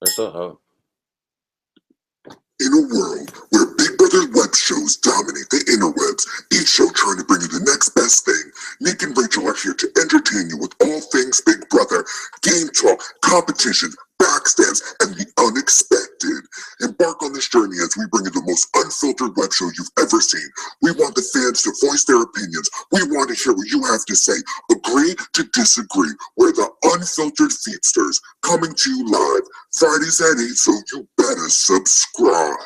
There's still hope. In a world where Big Brother web shows dominate the interwebs, each show trying to bring you the next best thing, Nick and Rachel are here to entertain you with all things Big Brother, game talk, competition, backstabs, and the unexpected. Embark on this journey as we bring you the most unfiltered web show you've ever seen. We want the fans to voice their opinions. We want to hear what you have to say. Agree to disagree. We're the Unfiltered Feedsters, coming to you live Fridays at 8, so you better subscribe.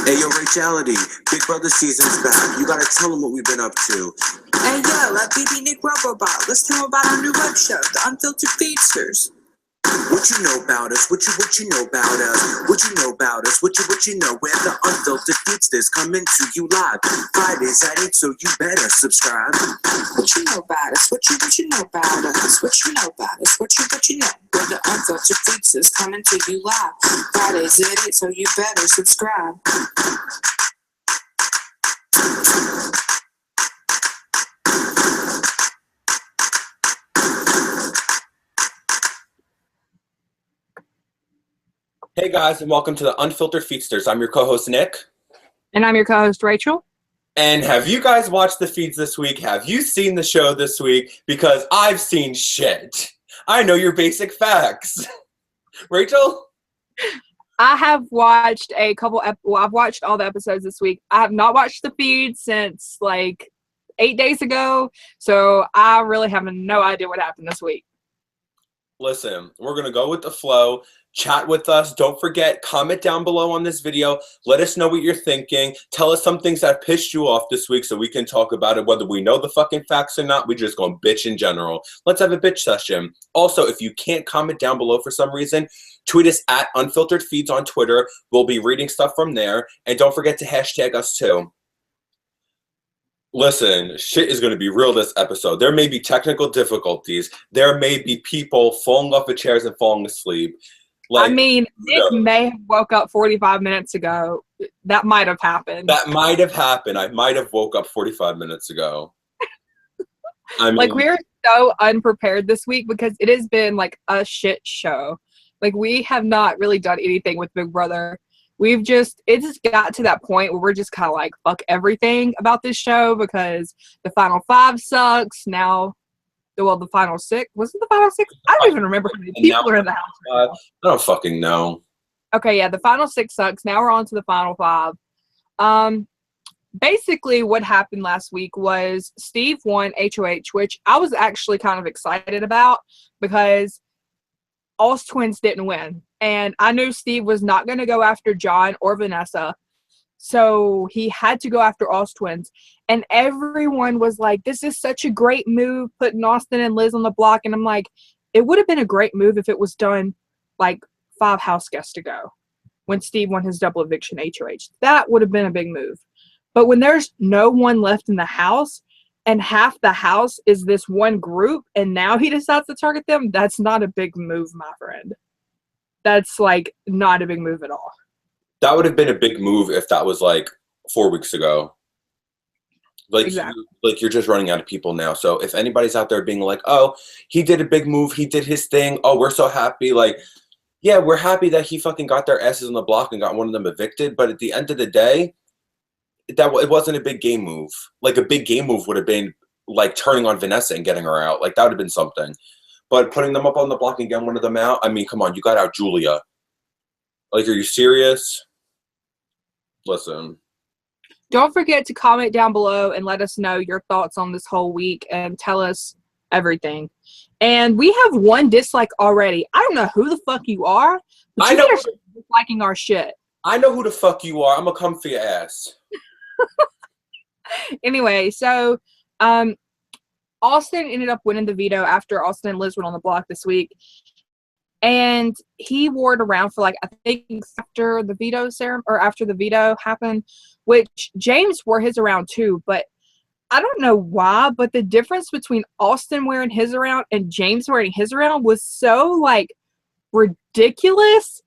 Hey yo, Rachality, Big Brother season's back. You gotta tell them what we've been up to. Hey yo, let BB Nick Robobot. Let's tell him about our new web show, the Unfiltered Feedsters. What you know about us? What you know about us? What you know about us? What you know? We're the Unfiltered Feedsters coming to you live Fridays at 8, so you better subscribe. What you know about us? What you know about us? What you know about us? What you know? We're the Unfiltered Feedsters coming to you live Fridays at 8, so you better subscribe. Hey guys, and welcome to the Unfiltered Feedsters. I'm your co-host Nick. And I'm your co-host Rachel. And have you guys watched the feeds this week? Have you seen the show this week? Because I've seen shit. I know your basic facts. Rachel? I have watched a couple, I've watched all the episodes this week. I have not watched the feed since like 8 days ago, so I really have no idea what happened this week. Listen, we're going to go with the flow. Chat with us. Don't forget, comment down below on this video. Let us know what you're thinking. Tell us some things that pissed you off this week so we can talk about it, whether we know the fucking facts or not. We just gonna bitch in general. Let's have a bitch session. Also, if you can't comment down below for some reason, tweet us at Unfiltered Feeds on Twitter. We'll be reading stuff from there. And don't forget to hashtag us too. Listen, shit is going to be real this episode. There may be technical difficulties. There may be people falling off of chairs and falling asleep. Like, I mean, Nick may have woke up 45 minutes ago. That might have happened. That might have happened. I might have woke up 45 minutes ago. I mean, like, we're so unprepared this week because it has been like a shit show. Like, we have not really done anything with Big Brother. It just got to that point where we're just kind of like, fuck everything about this show because the final 5 sucks. Now, well, the final 6. Was it the final 6? I don't even remember how many people are in the house. I don't fucking know. Okay, yeah, the final 6 sucks. Now we're on to the final 5. Basically, what happened last week was Steve won HOH, which I was actually kind of excited about because All's twins didn't win. And I knew Steve was not going to go after John or Vanessa. So he had to go after All's twins. And everyone was like, this is such a great move, putting Austin and Liz on the block. And I'm like, it would have been a great move if it was done like 5 house guests ago when Steve won his double eviction HOH. That would have been a big move. But when there's no one left in the house and half the house is this one group and now he decides to target them, that's not a big move, my friend. That's like not a big move at all. That would have been a big move if that was like 4 weeks ago. Like, exactly. Like you're just running out of people now. So if anybody's out there being like, oh, he did a big move, he did his thing, oh, we're so happy. Like, yeah, we're happy that he fucking got their asses on the block and got one of them evicted. But at the end of the day, it wasn't a big game move. Like a big game move would have been like turning on Vanessa and getting her out. Like that would have been something. But putting them up on the block and getting one of them out, I mean, come on, you got out Julia. Like, are you serious? Listen. Don't forget to comment down below and let us know your thoughts on this whole week and tell us everything. And we have 1 dislike already. I don't know who the fuck you are, but you are disliking our shit. I know who the fuck you are. I'm gonna come for your ass. Anyway, so Austin ended up winning the veto after Austin and Liz went on the block this week. And he wore it around for like, I think after the veto ceremony or after the veto happened, which James wore his around too. But I don't know why, but the difference between Austin wearing his around and James wearing his around was so like ridiculous.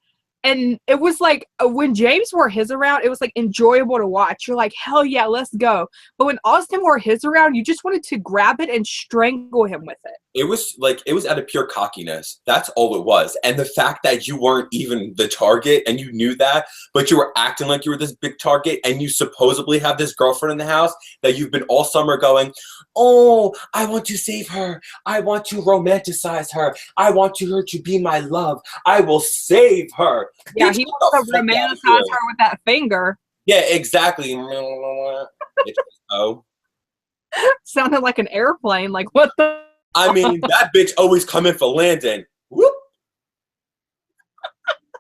And it was like when James wore his around, it was like enjoyable to watch. You're like, hell yeah, let's go. But when Austin wore his around, you just wanted to grab it and strangle him with it. It was out of pure cockiness. That's all it was. And the fact that you weren't even the target and you knew that, but you were acting like you were this big target and you supposedly have this girlfriend in the house that you've been all summer going, oh, I want to save her. I want to romanticize her. I want her to be my love. I will save her. Yeah, Bitch, he get wants the to fuck out of romanticize here. her with that finger. Yeah, exactly. Oh. Sounded like an airplane. Like, what the? I mean, that bitch always coming for landing. Whoop.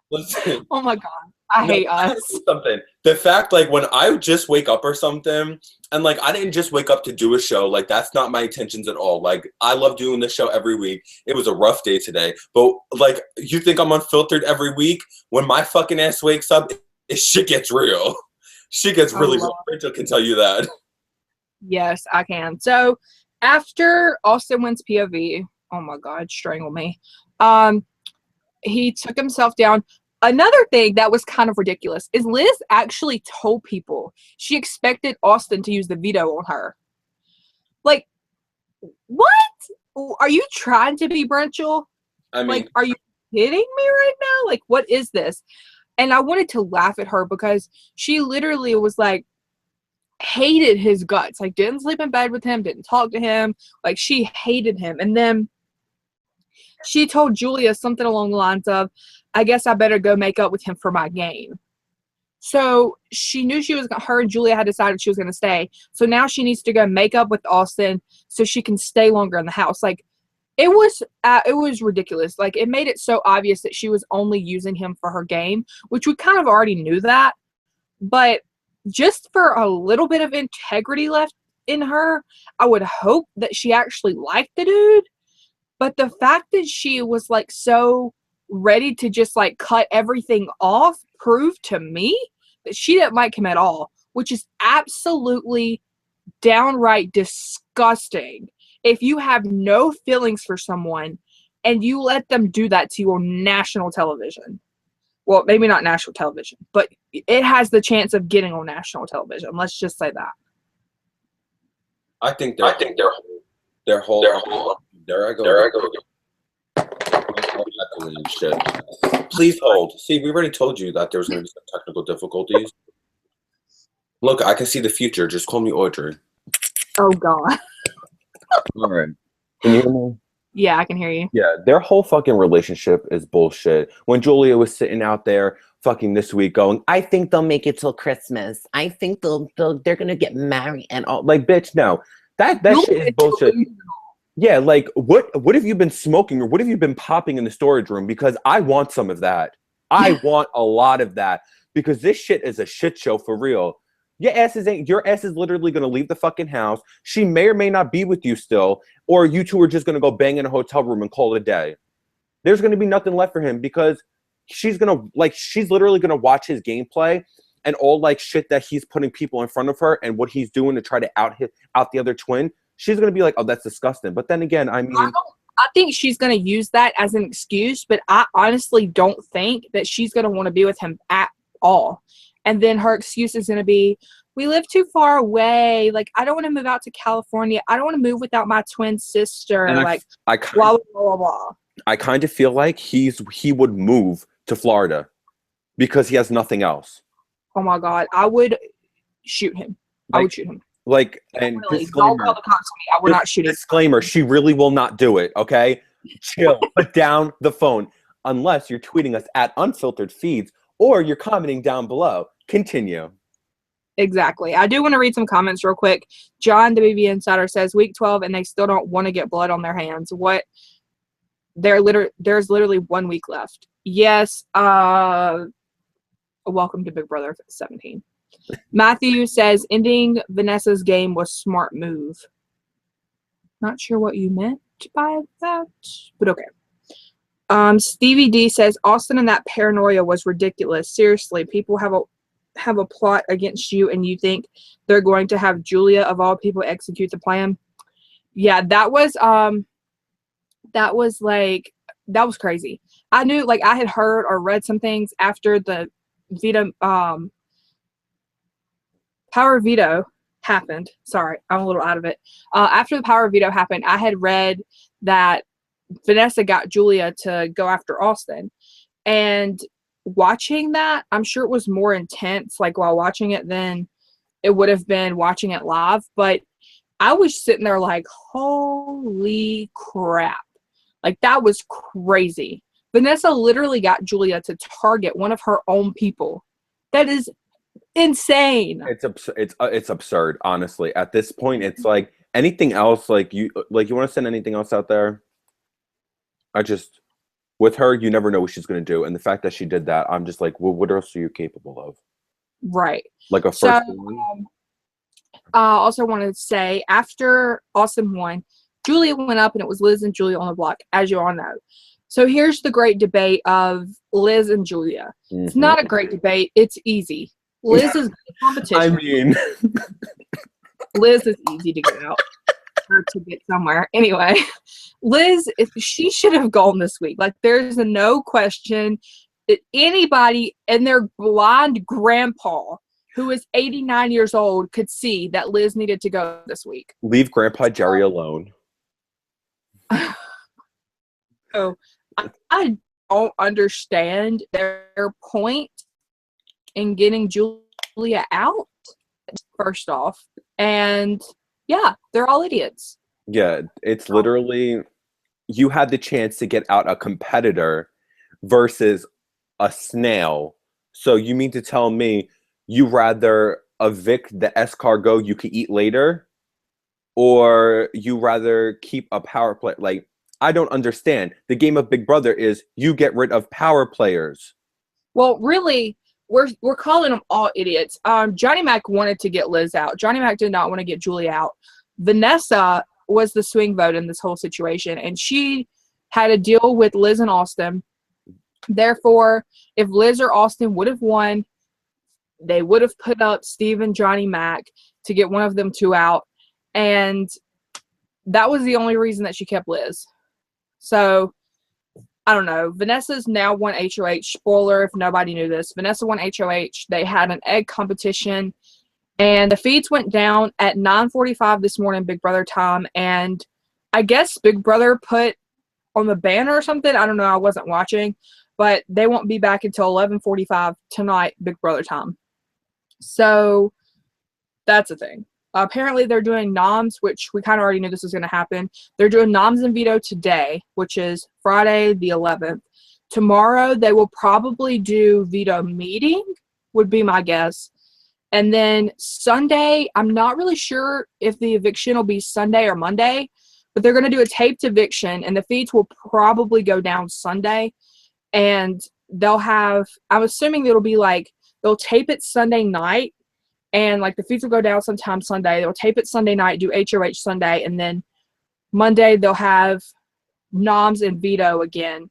Listen. Oh my God. I hate us. Something. The fact, like, when I just wake up or something, and, like, I didn't just wake up to do a show. Like, that's not my intentions at all. Like, I love doing this show every week. It was a rough day today. But, like, you think I'm unfiltered every week? When my fucking ass wakes up, shit gets real. Shit gets really real. Rachel can tell you that. Yes, I can. So, after Austin wins POV, oh my God, strangle me. He took himself down. Another thing that was kind of ridiculous is Liz actually told people she expected Austin to use the veto on her. Like, what? Are you trying to be Brenchel? I mean, like, are you kidding me right now? Like, what is this? And I wanted to laugh at her because she literally was like, hated his guts. Like, didn't sleep in bed with him, didn't talk to him. Like, she hated him. And then she told Julia something along the lines of, I guess I better go make up with him for my game. So she knew her and Julia had decided she was going to stay. So now she needs to go make up with Austin so she can stay longer in the house. Like, it was ridiculous. Like, it made it so obvious that she was only using him for her game, which we kind of already knew that. But just for a little bit of integrity left in her, I would hope that she actually liked the dude. But the fact that she was, like, so ready to just, like, cut everything off proved to me that she didn't like him at all, which is absolutely downright disgusting. If you have no feelings for someone and you let them do that to you on national television. Well, maybe not national television, but it has the chance of getting on national television. Let's just say that. I think their whole there I go. Shit. Please hold. See, we already told you that there was going to be some technical difficulties. Look, I can see the future. Just call me Audrey. Oh God. All right. Can you hear me? Yeah, I can hear you. Yeah, their whole fucking relationship is bullshit. When Julia was sitting out there fucking this week going, I think they'll make it till Christmas. I think they're gonna get married and all. Like, bitch, no. That shit is bullshit. Yeah, like, what have you been smoking or what have you been popping in the storage room? Because I want some of that. I want a lot of that. Because this shit is a shit show for real. Your ass is literally going to leave the fucking house. She may or may not be with you still, or you two are just going to go bang in a hotel room and call it a day. There's going to be nothing left for him because she's literally going to watch his gameplay and all, like, shit that he's putting people in front of her and what he's doing to try to out the other twin. She's going to be like, oh, that's disgusting. But then again, I mean, I think she's going to use that as an excuse, but I honestly don't think that she's going to want to be with him at all. And then her excuse is going to be, we live too far away. Like, I don't want to move out to California. I don't want to move without my twin sister. And like, blah, blah, blah, blah. I kind of feel like he would move to Florida because he has nothing else. Oh, my God. I would shoot him. Like, I would shoot him. Like, and really, don't call the cops on me. I would not shoot him. Disclaimer, she really will not do it, okay? Chill. Put down the phone. Unless you're tweeting us at Unfiltered Feeds or you're commenting down below. Continue. Exactly. I do want to read some comments real quick. John, the BB Insider, says week 12 and they still don't want to get blood on their hands. What? There's literally 1 week left. Yes. Welcome to Big Brother 17. Matthew says ending Vanessa's game was smart move. Not sure what you meant by that, but okay. Stevie D says Austin and that paranoia was ridiculous. Seriously, people have a plot against you and you think they're going to have Julia of all people execute the plan. Yeah, that was crazy. I knew, like, I had heard or read some things after the veto, power veto happened. Sorry, I'm a little out of it. After the power veto happened, I had read that Vanessa got Julia to go after Austin. And watching that, I'm sure it was more intense, like, while watching it than it would have been watching it live. But I was sitting there like, holy crap. Like, that was crazy. Vanessa literally got Julia to target one of her own people. That is insane. It's absurd, honestly. At this point, it's like anything else, like you want to send anything else out there? With her, you never know what she's going to do. And the fact that she did that, I'm just like, well, what else are you capable of? Right. Like a first one? I also wanted to say, after Austin won, Julia went up and it was Liz and Julia on the block, as you all know. So here's the great debate of Liz and Julia. Mm-hmm. It's not a great debate. It's easy. Liz is competition. I mean, Liz is easy to get out or to get somewhere. Anyway, Liz, she should have gone this week. Like, there's no question that anybody and their blind grandpa who is 89 years old could see that Liz needed to go this week. Leave Grandpa Jerry alone. So I don't understand their point in getting Julia out, first off. And yeah, they're all idiots. Yeah, it's literally, you had the chance to get out a competitor versus a snail. So you mean to tell me you rather evict the escargot you could eat later, or you rather keep a power play? Like, I don't understand. The game of Big Brother is you get rid of power players. Well, really, we're calling them all idiots. Johnny Mac wanted to get Liz out. Johnny Mac did not want to get Julie out. Vanessa was the swing vote in this whole situation, and she had a deal with Liz and Austin. Therefore, if Liz or Austin would have won, they would have put up Steve and Johnny Mac to get one of them two out, and that was the only reason that she kept Liz. So, I don't know. Vanessa's now won HOH. Spoiler if nobody knew this. Vanessa won HOH. They had an egg competition, and the feeds went down at 9:45 this morning, Big Brother time, and I guess Big Brother put on the banner or something. I don't know. I wasn't watching, but they won't be back until 11:45 tonight, Big Brother time. So that's a thing. Apparently, they're doing noms, which we kind of already knew this was going to happen. They're doing noms and veto today, which is Friday the 11th. Tomorrow, they will probably do veto meeting, would be my guess. And then Sunday, I'm not really sure if the eviction will be Sunday or Monday, but they're going to do a taped eviction, and the feeds will probably go down Sunday. And they'll have, I'm assuming it'll be like, they'll tape it Sunday night, and like the feeds will go down sometime Sunday. They'll tape it Sunday night, do HOH Sunday, and then Monday they'll have noms and veto again.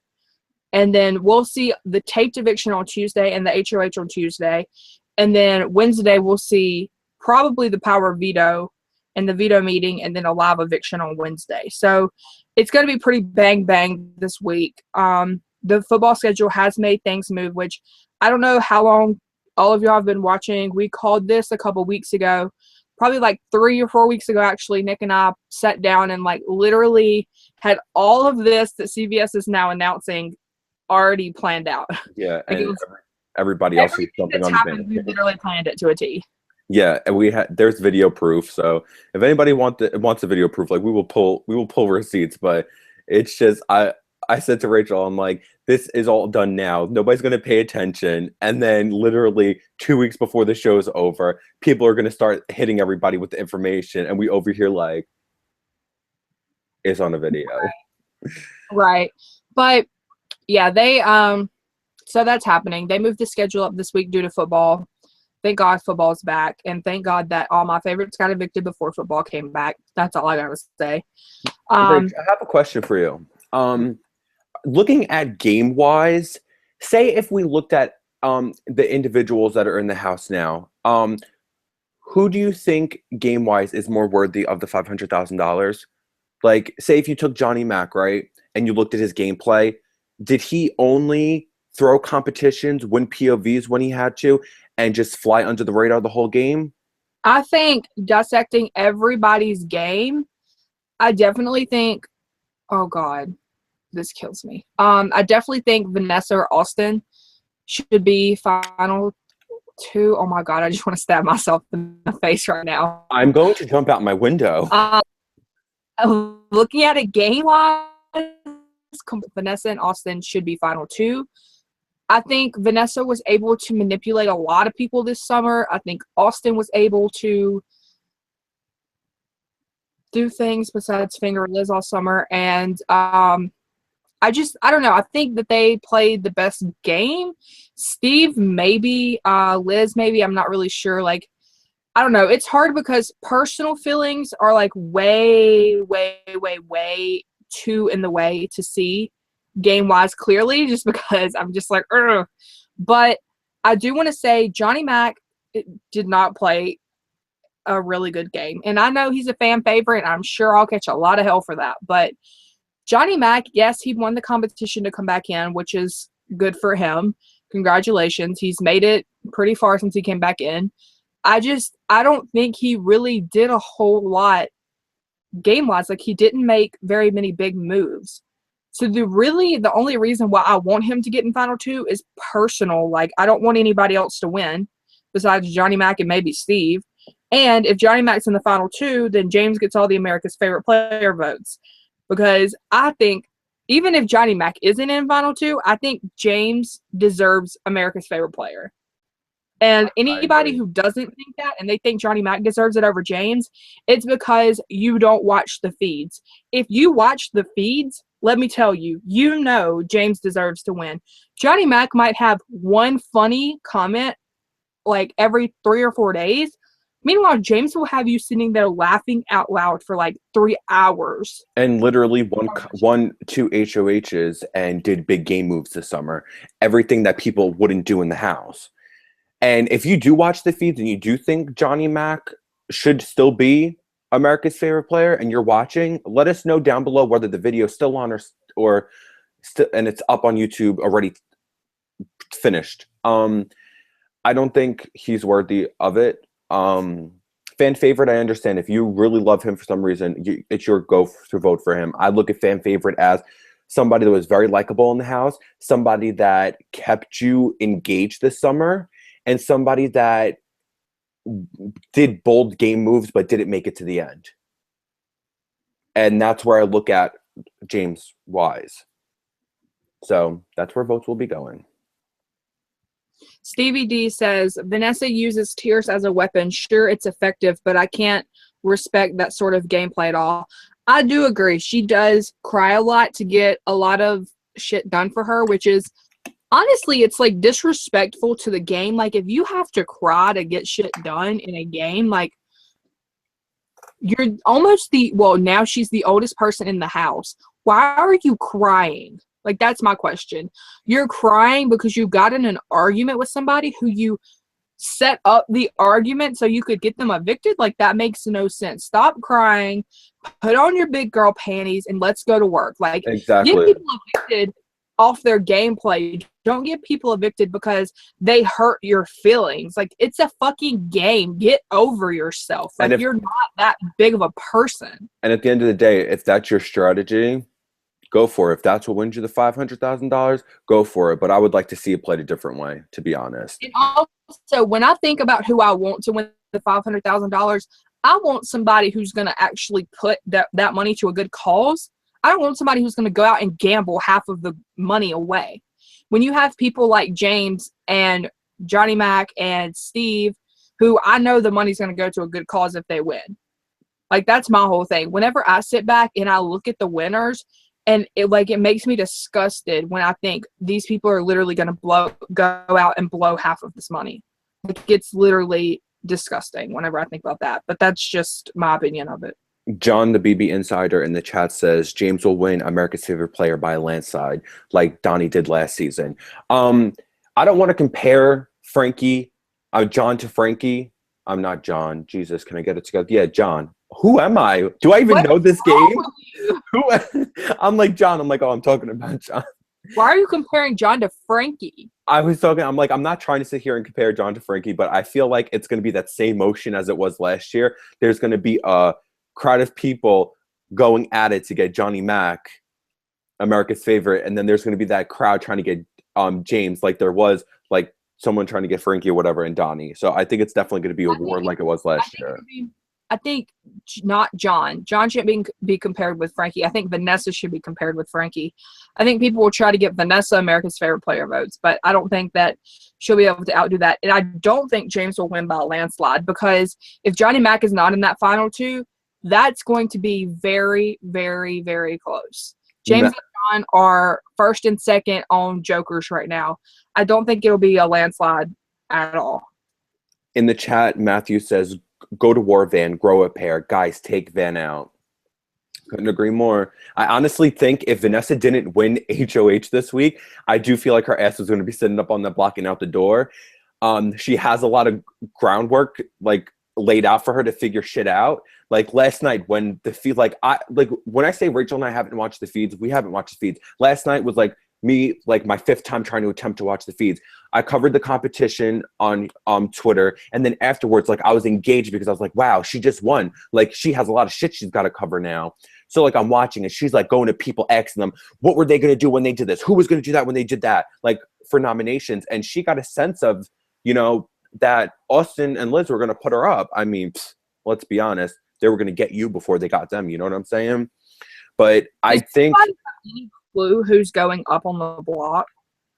And then we'll see the taped eviction on Tuesday and the HOH on Tuesday. And then Wednesday we'll see probably the power veto and the veto meeting, and then a live eviction on Wednesday. So it's going to be pretty bang bang this week. The football schedule has made things move, which I don't know how long all of y'all have been watching. We called this a couple weeks ago, probably like 3 or 4 weeks ago, actually. Nick and I sat down and like literally had all of this that CBS is now announcing already planned out. Yeah, like and everybody else is jumping on the happened, we literally planned it to a T. Yeah, and there's video proof. So if anybody wants a video proof, like we will pull receipts. But it's just I said to Rachel, I'm like, this is all done now. Nobody's going to pay attention. And then literally 2 weeks before the show's over, people are going to start hitting everybody with the information. And we over here like, it's on a video. Right. But yeah, they, so that's happening. They moved the schedule up this week due to football. Thank God football's back. And thank God that all my favorites got evicted before football came back. That's all I got to say. Rach, I have a question for you. Looking at game-wise, say if we looked at the individuals that are in the house now, who do you think game-wise is more worthy of the $500,000? Like, say if you took Johnny Mac, right, and you looked at his gameplay, did he only throw competitions, win POVs when he had to, and just fly under the radar the whole game? I think dissecting everybody's game, I definitely think, oh God, this kills me. I definitely think Vanessa or Austin should be final 2. Oh my God, I just want to stab myself in the face right now. I'm going to jump out my window. Looking at it game-wise, Vanessa and Austin should be final 2. I think Vanessa was able to manipulate a lot of people this summer. I think Austin was able to do things besides finger Liz all summer. And I don't know. I think that they played the best game. Steve, maybe. Liz, maybe. I'm not really sure. Like, I don't know. It's hard because personal feelings are like way, way, way, way too in the way to see game-wise clearly, just because I'm just like, ugh. But I do want to say Johnny Mac did not play a really good game. And I know he's a fan favorite, and I'm sure I'll catch a lot of hell for that. But Johnny Mac, yes, he won the competition to come back in, which is good for him. Congratulations. He's made it pretty far since he came back in. I don't think he really did a whole lot game-wise. Like, he didn't make very many big moves. So the only reason why I want him to get in final 2 is personal. Like, I don't want anybody else to win besides Johnny Mac and maybe Steve. And if Johnny Mac's in the final 2, then James gets all the America's Favorite Player votes. Because I think even if Johnny Mac isn't in final 2, I think James deserves America's Favorite Player. And anybody who doesn't think that and they think Johnny Mac deserves it over James, it's because you don't watch the feeds. If you watch the feeds, let me tell you, James deserves to win. Johnny Mac might have one funny comment like every 3 or 4 days. Meanwhile, James will have you sitting there laughing out loud for like 3 hours. And literally won 2 HOHs and did big game moves this summer. Everything that people wouldn't do in the house. And if you do watch the feeds and you do think Johnny Mac should still be America's Favorite Player and you're watching, let us know down below whether the video is still on or and it's up on YouTube already finished. I don't think he's worthy of it. Fan favorite, I understand. If you really love him for some reason, it's your go to vote for him. I look at fan favorite as somebody that was very likable in the house, somebody that kept you engaged this summer, and somebody that did bold game moves but didn't make it to the end. And that's where I look at James Wise. So that's where votes will be going. Stevie D says, Vanessa uses tears as a weapon. Sure, it's effective, but I can't respect that sort of gameplay at all. I do agree. She does cry a lot to get a lot of shit done for her, which is, honestly, it's like disrespectful to the game. Like, if you have to cry to get shit done in a game, like, you're almost now she's the oldest person in the house. Why are you crying? Like, that's my question. You're crying because you got in an argument with somebody who you set up the argument so you could get them evicted? Like, that makes no sense. Stop crying, put on your big girl panties, and let's go to work. Like, exactly. Get people evicted off their gameplay. Don't get people evicted because they hurt your feelings. Like, it's a fucking game. Get over yourself. Like, you're not that big of a person. And at the end of the day, if that's your strategy, go for it. If that's what wins you the $500,000, go for it. But I would like to see it played a different way, to be honest. And also, when I think about who I want to win the $500,000, I want somebody who's going to actually put that money to a good cause. I don't want somebody who's going to go out and gamble half of the money away. When you have people like James and Johnny Mac and Steve, who I know the money's going to go to a good cause if they win. Like, that's my whole thing. Whenever I sit back and I look at the winners, and it makes me disgusted when I think these people are literally going to go out and blow half of this money. Like, it's literally disgusting whenever I think about that. But that's just my opinion of it. John, the BB Insider in the chat, says James will win America's Favorite Player by a landslide, like Donnie did last season. I don't want to compare John to Frankie. I'm not John. Jesus, can I get it together? Yeah, John. Who am I? Do I even know this game? I'm like John. I'm like, oh, I'm talking about John. Why are you comparing John to Frankie? I'm like, I'm not trying to sit here and compare John to Frankie, but I feel like it's going to be that same motion as it was last year. There's going to be a crowd of people going at it to get Johnny Mac, America's favorite, and then there's going to be that crowd trying to get James, like there was like someone trying to get Frankie or whatever and Donnie. So I think it's definitely going to be a war like it was last year. I think not John. John shouldn't be compared with Frankie. I think Vanessa should be compared with Frankie. I think people will try to get Vanessa America's favorite player votes, but I don't think that she'll be able to outdo that. And I don't think James will win by a landslide, because if Johnny Mac is not in that final two, that's going to be very, very, very close. James and John are first and second on Jokers right now. I don't think it'll be a landslide at all. In the chat, Matthew says, go to war, Van, grow a pair. Guys, take Van out. Couldn't agree more. I honestly think if Vanessa didn't win HOH this week, I do feel like her ass was going to be sitting up on the block and out the door. She has a lot of groundwork like laid out for her to figure shit out. Like last night when the feed, when I say Rachel and I haven't watched the feeds, we haven't watched the feeds. Last night was like me, like my fifth time trying to attempt to watch the feeds. I covered the competition on Twitter, and then afterwards, like I was engaged because I was like, wow, she just won. Like she has a lot of shit she's got to cover now. So like I'm watching and she's like going to people, asking them, what were they going to do when they did this? Who was going to do that when they did that? Like for nominations. And she got a sense of, that Austin and Liz were going to put her up. I mean, let's be honest. They were going to get you before they got them. You know what I'm saying? But I think... any clue who's going up on the block?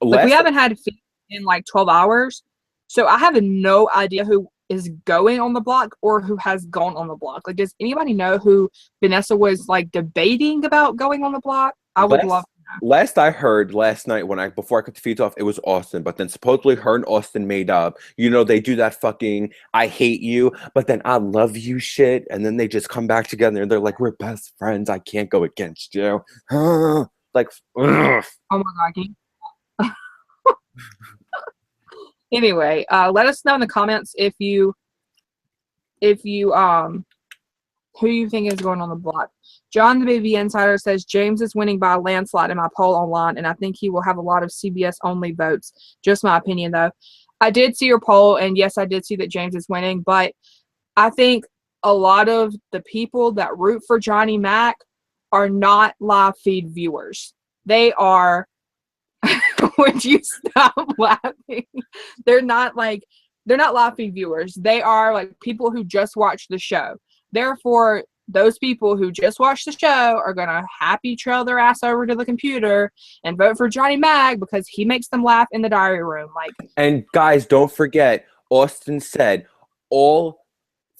Like we haven't had feed in like 12 hours. So I have no idea who is going on the block or who has gone on the block. Like, does anybody know who Vanessa was like debating about going on the block? I would love to know. Last I heard last night before I cut the feeds off, it was Austin. But then supposedly her and Austin made up. They do that fucking I hate you, but then I love you shit. And then they just come back together and they're like, we're best friends. I can't go against you. Like, ugh. Oh my God. Anyway, let us know in the comments if you who you think is going on the block. John the BB Insider says James is winning by a landslide in my poll online, and I think he will have a lot of CBS only votes. Just my opinion though. I did see your poll, and yes, I did see that James is winning, but I think a lot of the people that root for Johnny Mac are not live feed viewers. They are would you stop laughing? They're not live feed viewers. They are like people who just watch the show. Therefore, those people who just watch the show are going to happy trail their ass over to the computer and vote for Johnny Mac because he makes them laugh in the diary room. And guys, don't forget, Austin said all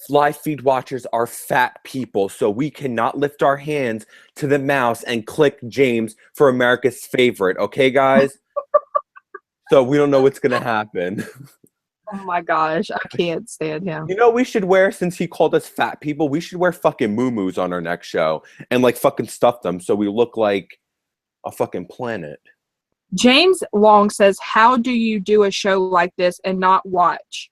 live feed watchers are fat people, so we cannot lift our hands to the mouse and click James for America's favorite. Okay, guys? So we don't know what's going to happen. Oh my gosh, I can't stand him. We should wear, since he called us fat people, we should wear fucking muumuus on our next show and fucking stuff them so we look like a fucking planet. James Long says, how do you do a show like this and not watch?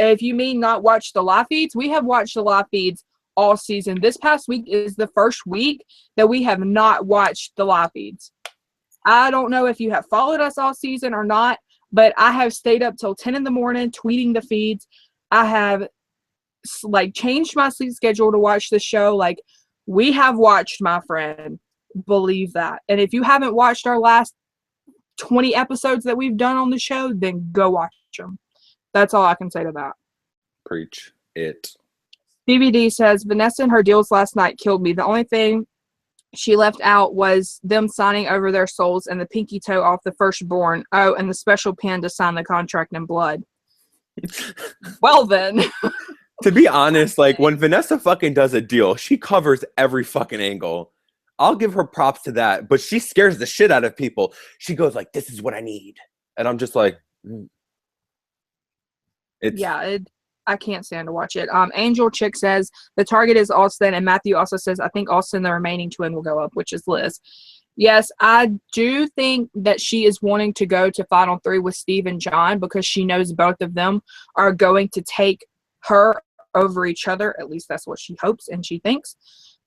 If you mean not watch the live feeds, we have watched the live feeds all season. This past week is the first week that we have not watched the live feeds. I don't know if you have followed us all season or not, but I have stayed up till 10 in the morning tweeting the feeds. I have changed my sleep schedule to watch the show. We have watched, my friend. Believe that. And if you haven't watched our last 20 episodes that we've done on the show, then go watch them. That's all I can say to that. Preach it. DVD says, Vanessa and her deals last night killed me. The only thing she left out was them signing over their souls and the pinky toe off the firstborn. Oh, and the special pen to sign the contract in blood. Well then. To be honest, when Vanessa fucking does a deal, she covers every fucking angle. I'll give her props to that, but she scares the shit out of people. She goes this is what I need. And I'm just like, I can't stand to watch it. Angel Chick says the target is Austin, and Matthew also says I think Austin, the remaining twin, will go up, which is Liz. Yes, I do think that she is wanting to go to Final 3 with Steve and John because she knows both of them are going to take her over each other. At least that's what she hopes and she thinks.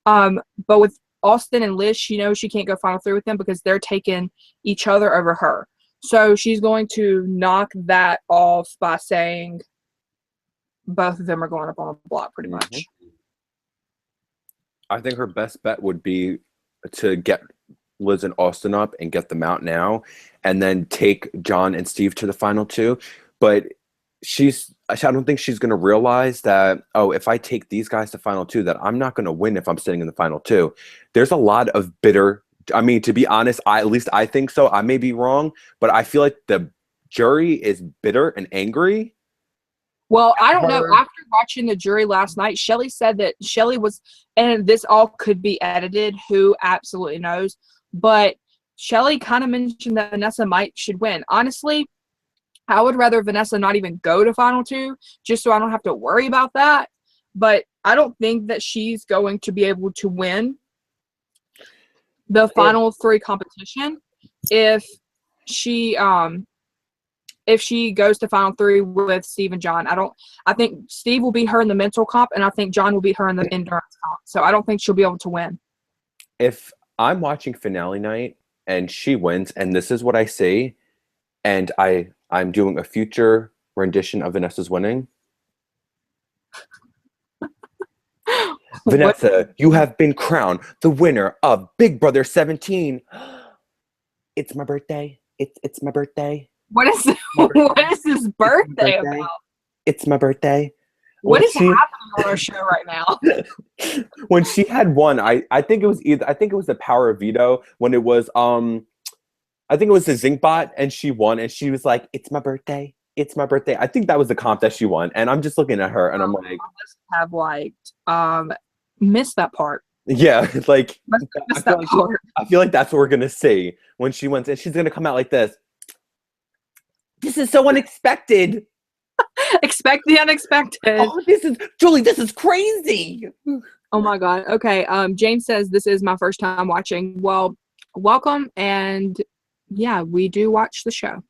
But with Austin and Liz, she knows she can't go final 3 with them because they're taking each other over her. So she's going to knock that off by saying both of them are going up on a block pretty much. I think her best bet would be to get Liz and Austin up and get them out now, and then take John and Steve to the final 2. But I don't think she's going to realize that, if I take these guys to final 2, that I'm not going to win if I'm sitting in the final 2. There's a lot of bitter. I mean, to be honest, at least I think so. I may be wrong, but I feel like the jury is bitter and angry. Well, I don't know. After watching the jury last night, Shelly said that Shelly was, and this all could be edited, who absolutely knows, but Shelly kind of mentioned that Vanessa should win. Honestly, I would rather Vanessa not even go to final 2 just so I don't have to worry about that. But I don't think that she's going to be able to win the final 3 competition if she goes to final 3 with Steve and John. I think Steve will beat her in the mental comp, and I think John will beat her in the endurance comp. So I don't think she'll be able to win. If I'm watching finale night and she wins, and this is what I see, and I'm doing a future rendition of Vanessa's winning. Vanessa, you have been crowned the winner of Big Brother 17. It's my birthday. It's my birthday. What is his birthday about? It's my birthday. What is happening on our show right now? When she had won, I think it was the power of veto when it was I think it was the Zinc bot, and she won, and she was like, "It's my birthday. It's my birthday." I think that was the comp that she won, and I'm just looking at her, and I'm like, have missed that part. Yeah, like part. I feel like that's what we're gonna see when she wins, and she's gonna come out like this. This is so unexpected. Expect the unexpected. Oh, this is crazy. Oh my God. Okay. James says this is my first time watching. Well, welcome, and yeah, we do watch the show.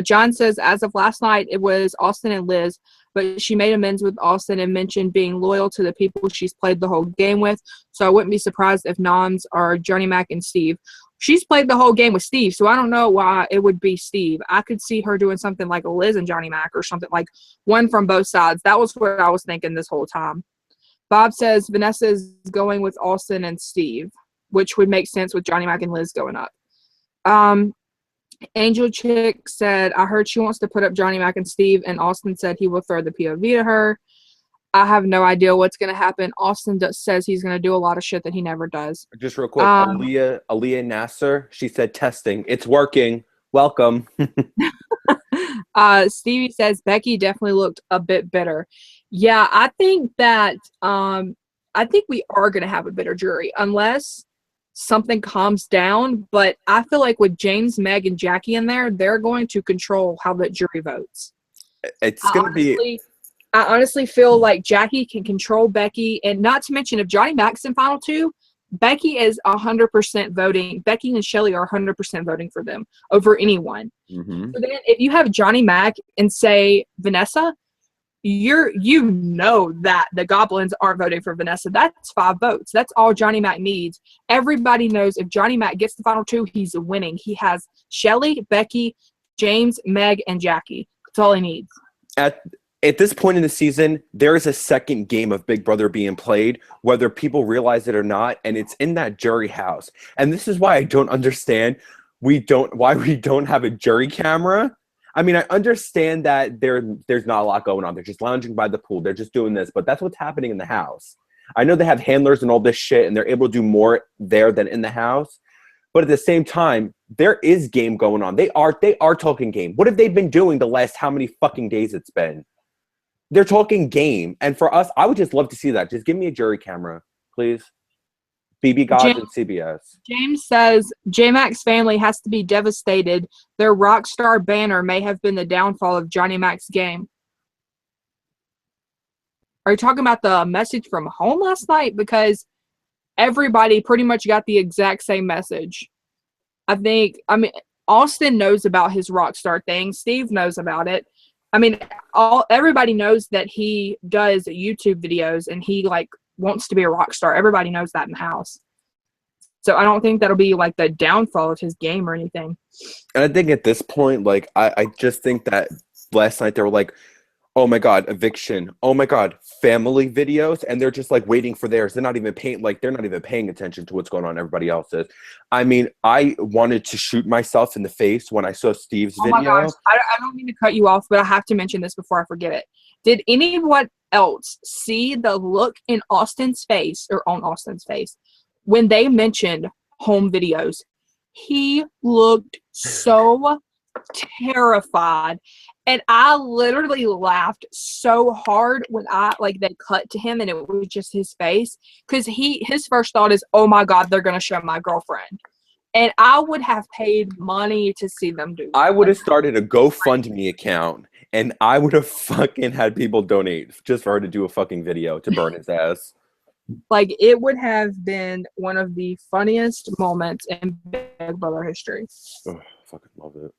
John says, as of last night, it was Austin and Liz, but she made amends with Austin and mentioned being loyal to the people she's played the whole game with. So I wouldn't be surprised if noms are Johnny Mac and Steve. She's played the whole game with Steve, so I don't know why it would be Steve. I could see her doing something like Liz and Johnny Mac or something, like one from both sides. That was what I was thinking this whole time. Bob says Vanessa is going with Austin and Steve, which would make sense with Johnny Mac and Liz going up. Angel Chick said, I heard she wants to put up Johnny Mac and Steve, and Austin said he will throw the POV to her. I have no idea what's going to happen. Austin says he's going to do a lot of shit that he never does. Just real quick, Aaliyah Nasser, she said testing. It's working. Welcome. Stevie says Becky definitely looked a bit bitter. Yeah, I think that we are going to have a bitter jury unless something calms down. But I feel like with James, Meg, and Jackie in there, they're going to control how the jury votes. It's going to be... I honestly feel like Jackie can control Becky, and not to mention if Johnny Mac's in final 2, Becky is 100% voting. Becky and Shelly are 100% voting for them over anyone. Mm-hmm. So then if you have Johnny Mac and say Vanessa, you know that the Goblins aren't voting for Vanessa. That's 5 votes. That's all Johnny Mac needs. Everybody knows if Johnny Mac gets the final 2, he's winning. He has Shelly, Becky, James, Meg, and Jackie. That's all he needs. At this point in the season, there is a second game of Big Brother being played, whether people realize it or not, and it's in that jury house. And this is why I don't understand why we don't have a jury camera. I mean, I understand that there's not a lot going on. They're just lounging by the pool. They're just doing this, but that's what's happening in the house. I know they have handlers and all this shit, and they're able to do more there than in the house. But at the same time, there is game going on. They are talking game. What have they been doing the last how many fucking days it's been? They're talking game. And for us, I would just love to see that. Just give me a jury camera, please. BB Gods and CBS. James says, J-Mac's family has to be devastated. Their Rockstar banner may have been the downfall of Johnny Mac's game. Are you talking about the message from home last night? Because everybody pretty much got the exact same message. I mean, Austin knows about his Rockstar thing. Steve knows about it. I mean, everybody knows that he does YouTube videos and he wants to be a rock star. Everybody knows that in the house. So I don't think that'll be like the downfall of his game or anything. And I think at this point, like, I just think that last night they were like, oh my God, eviction. Oh my God, family videos. And they're just like waiting for theirs. They're not even paying attention to what's going on everybody else's. I mean, I wanted to shoot myself in the face when I saw Steve's video. Oh my gosh, I don't mean to cut you off, but I have to mention this before I forget it. Did anyone else see the look in Austin's face, or on Austin's face, when they mentioned home videos? He looked so terrified. And I literally laughed so hard when they cut to him and it was just his face. Because his first thought is, oh my God, they're going to show my girlfriend. And I would have paid money to see them do that. I would have started a GoFundMe account and I would have fucking had people donate just for her to do a fucking video to burn his ass. Like, it would have been one of the funniest moments in Big Brother history. Oh, fucking love it.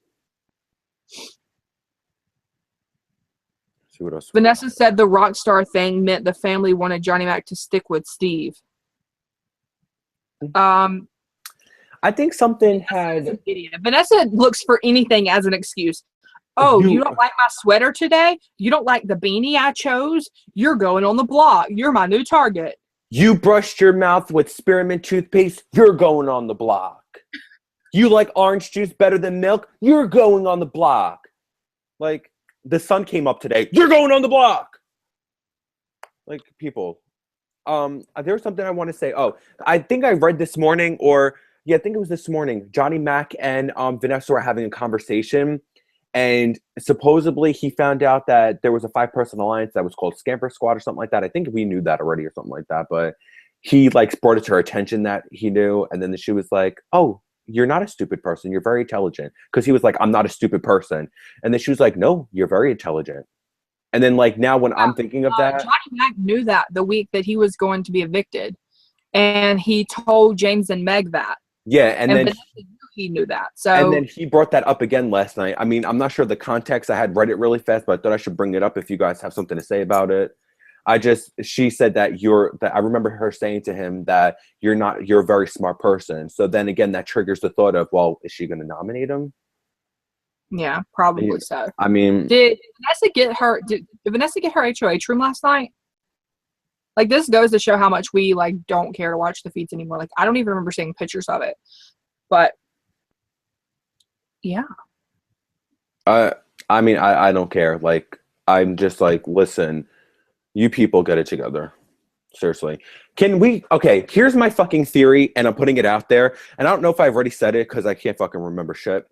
See what else. Vanessa said the rock star thing meant the family wanted Johnny Mac to stick with Steve. I think something had. Vanessa looks for anything as an excuse. Oh, you don't like my sweater today? You don't like the beanie I chose? You're going on the block. You're my new target. You brushed your mouth with spearmint toothpaste? You're going on the block. You like orange juice better than milk? You're going on the block. Like, the sun came up today. You're going on the block. Like, people. There was something I want to say. Oh, I think I read this morning, I think it was this morning. Johnny Mac and Vanessa were having a conversation, and supposedly he found out that there was a 5-person alliance that was called Scamper Squad or something like that. I think we knew that already or something like that, but he brought it to her attention that he knew, and then she was like, "Oh, you're not a stupid person. You're very intelligent." Because he was like, "I'm not a stupid person," and then she was like, "No, you're very intelligent." And then now when I'm thinking of that, Johnny Mac knew that the week that he was going to be evicted, and he told James and Meg that. Yeah, and then he knew that. So and then he brought that up again last night. I mean, I'm not sure the context. I had read it really fast, but I thought I should bring it up if you guys have something to say about it. She said that I remember her saying to him that you're a very smart person. So then again, that triggers the thought of, well, is she going to nominate him? Yeah, probably so. I mean, did Vanessa get her HOH room last night? Like, this goes to show how much we don't care to watch the feeds anymore. Like, I don't even remember seeing pictures of it. But yeah. I mean, I don't care. I'm just listen, you people get it together. Seriously. Okay, here's my fucking theory, and I'm putting it out there, and I don't know if I've already said it because I can't fucking remember shit.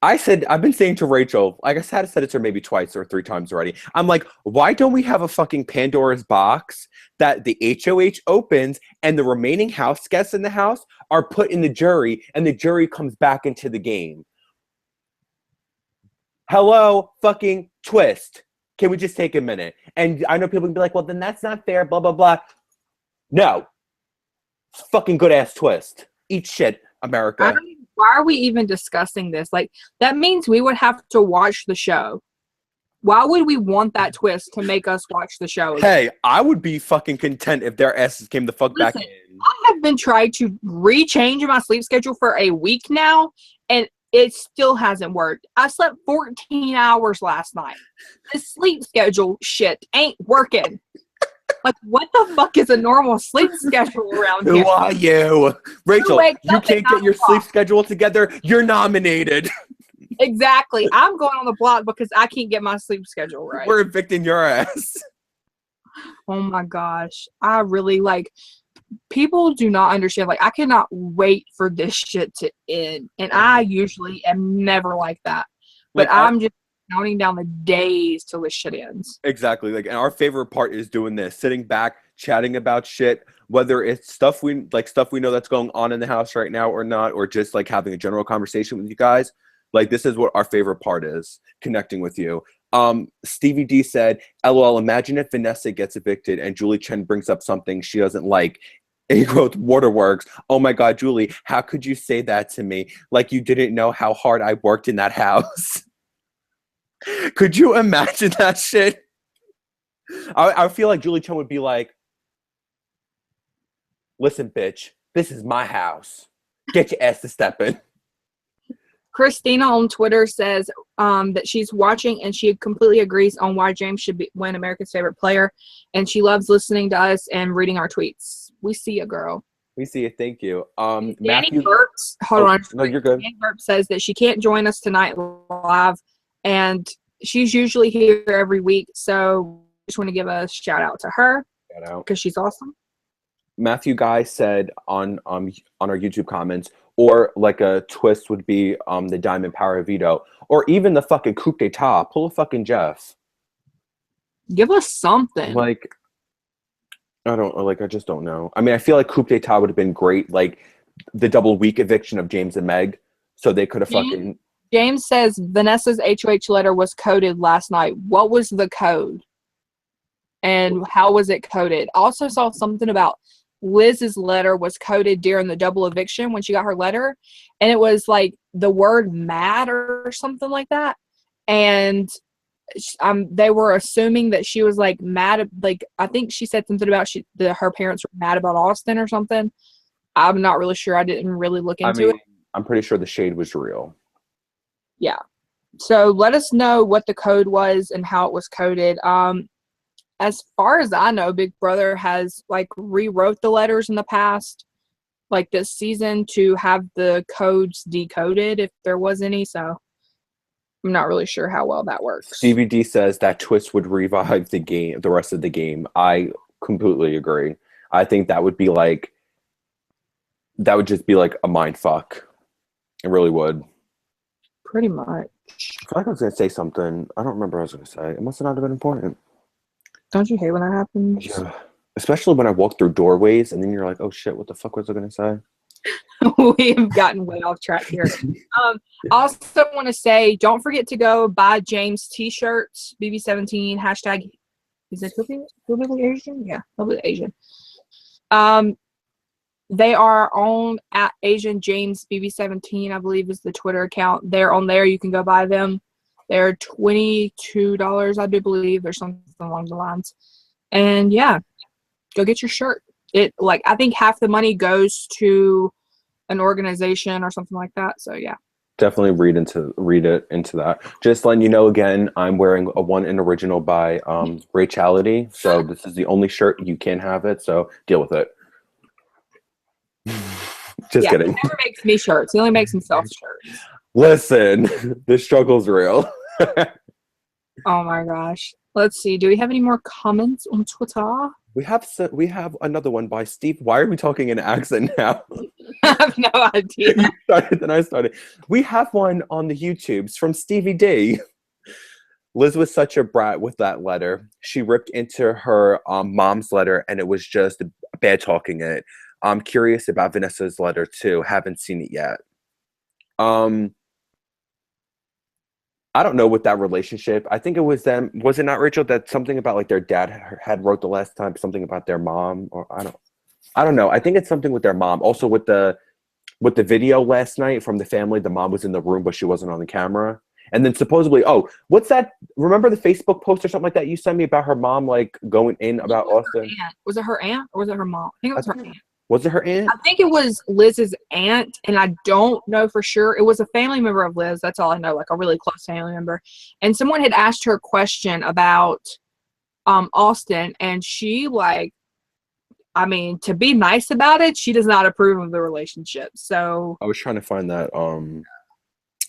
I've been saying to Rachel, I guess I had to said it to her maybe twice or 3 times already. I'm like, why don't we have a fucking Pandora's box that the HOH opens and the remaining house guests in the house are put in the jury and the jury comes back into the game? Hello, fucking twist. Can we just take a minute? And I know people can be like, well, then that's not fair, blah, blah, blah. No. It's a fucking good ass twist. Eat shit, America. Why are we even discussing this? That means we would have to watch the show. Why would we want that twist to make us watch the show again? Hey, I would be fucking content if their asses came the fuck back in. I have been trying to rechange my sleep schedule for a week now, and it still hasn't worked. I slept 14 hours last night. The sleep schedule shit ain't working. What the fuck is a normal sleep schedule around here? Who are you? Rachel, you can't get your sleep schedule together. You're nominated. Exactly. I'm going on the block because I can't get my sleep schedule right. We're evicting your ass. Oh my gosh. I really people do not understand. I cannot wait for this shit to end. And I usually am never like that. But I'm just counting down the days till this shit ends. Exactly. And our favorite part is doing this, sitting back, chatting about shit, whether it's stuff we know that's going on in the house right now or not, or just having a general conversation with you guys. This is what our favorite part is, connecting with you. Stevie D said, LOL, imagine if Vanessa gets evicted and Julie Chen brings up something she doesn't like. Waterworks. Oh my God, Julie, how could you say that to me? You didn't know how hard I worked in that house. Could you imagine that shit? I feel like Julie Chen would be like, listen, bitch, This is my house. Get your ass to stepping. Christina on Twitter says that she's watching and she completely agrees on why James should win America's Favorite Player, and she loves listening to us and reading our tweets. We see you, girl. We see it. Thank you. Danny Matthew. Burps, hold on. No, you're good. Danny Burps says that she can't join us tonight live, and she's usually here every week. So just want to give a shout out to her because she's awesome. Matthew Guy said on our YouTube comments, or like a twist would be the Diamond Power Veto, or even the fucking coup d'etat. Pull a fucking Jeff. Give us something. Like, I just don't know. I mean, I feel like coup d'etat would have been great, like the double week eviction of James and Meg, so they could have fucking. James says Vanessa's HOH letter was coded last night. What was the code? And how was it coded? I also saw something about Liz's letter was coded during the double eviction when she got her letter, and it was like the word mad or something like that, and they were assuming that she was like mad, like I think she said something about her parents were mad about Austin or something. I'm not really sure. I didn't really look into it. I'm pretty sure the shade was real. Yeah, so let us know what the code was and how it was coded. As far as I know, Big Brother has like rewrote the letters in the past, like this season, to have the codes decoded if there was any. So I'm not really sure how well that works. DVD says that twist would revive the rest of the game. I completely agree. I think that would just be like a mind fuck. It really would. Pretty much. I feel like I was gonna say something. I don't remember what I was gonna say. It must not have been important. Don't you hate when that happens? Yeah. Especially when I walk through doorways and then you're like, oh shit, what the fuck was I gonna say? We have gotten way off track here. I also want to say, don't forget to go buy James t-shirts, BB17, hashtag, is it Hillbilly Asian? Yeah, Hillbilly Asian. They are on at Asian James BB17, I believe is the Twitter account. They're on there. You can go buy them. They're $22, I do believe. There's something along the lines. And yeah, go get your shirt. I think half the money goes to an organization or something like that. So yeah. Definitely read it into that. Just letting you know again, I'm wearing a One in Original by Rachality. So this is the only shirt you can have it. So deal with it. Just kidding. He never makes me shirts. He only makes himself shirts. Listen, the struggle's real. Oh my gosh. Let's see. Do we have any more comments on Twitter? We have another one by Steve. Why are we talking in accent now? I have no idea. You started, then I started. We have one on the YouTubes from Stevie D. Liz was such a brat with that letter. She ripped into her mom's letter, and it was just bad talking it. I'm curious about Vanessa's letter too. Haven't seen it yet. I don't know what that relationship. I think it was them. Was it not, Rachel, that something about like their dad had wrote the last time, something about their mom, or I don't know. I think it's something with their mom. Also with the video last night from the family, the mom was in the room but she wasn't on the camera. And then supposedly, what's that? Remember the Facebook post or something like that you sent me about her mom like going in about Austin? Was it her aunt or was it her mom? I think it was her aunt. Was it her aunt? I think it was Liz's aunt, and I don't know for sure. It was a family member of Liz. That's all I know, like a really close family member. And someone had asked her a question about Austin, and she to be nice about it, she does not approve of the relationship. So I was trying to find that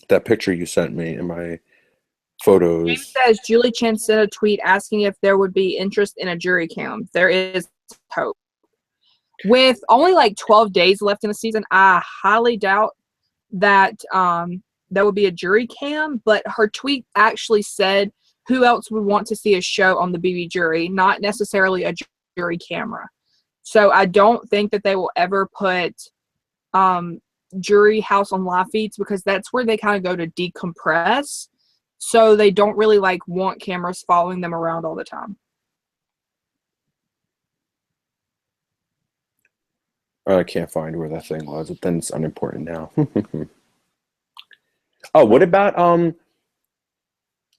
that picture you sent me in my photos. James says Julie Chen sent a tweet asking if there would be interest in a jury cam. There is hope. With only like 12 days left in the season, I highly doubt that there would be a jury cam, but her tweet actually said who else would want to see a show on the BB jury, not necessarily a jury camera. So I don't think that they will ever put Jury House on live feeds because that's where they kind of go to decompress. So they don't really want cameras following them around all the time. I can't find where that thing was. Then it's unimportant now. Oh, what about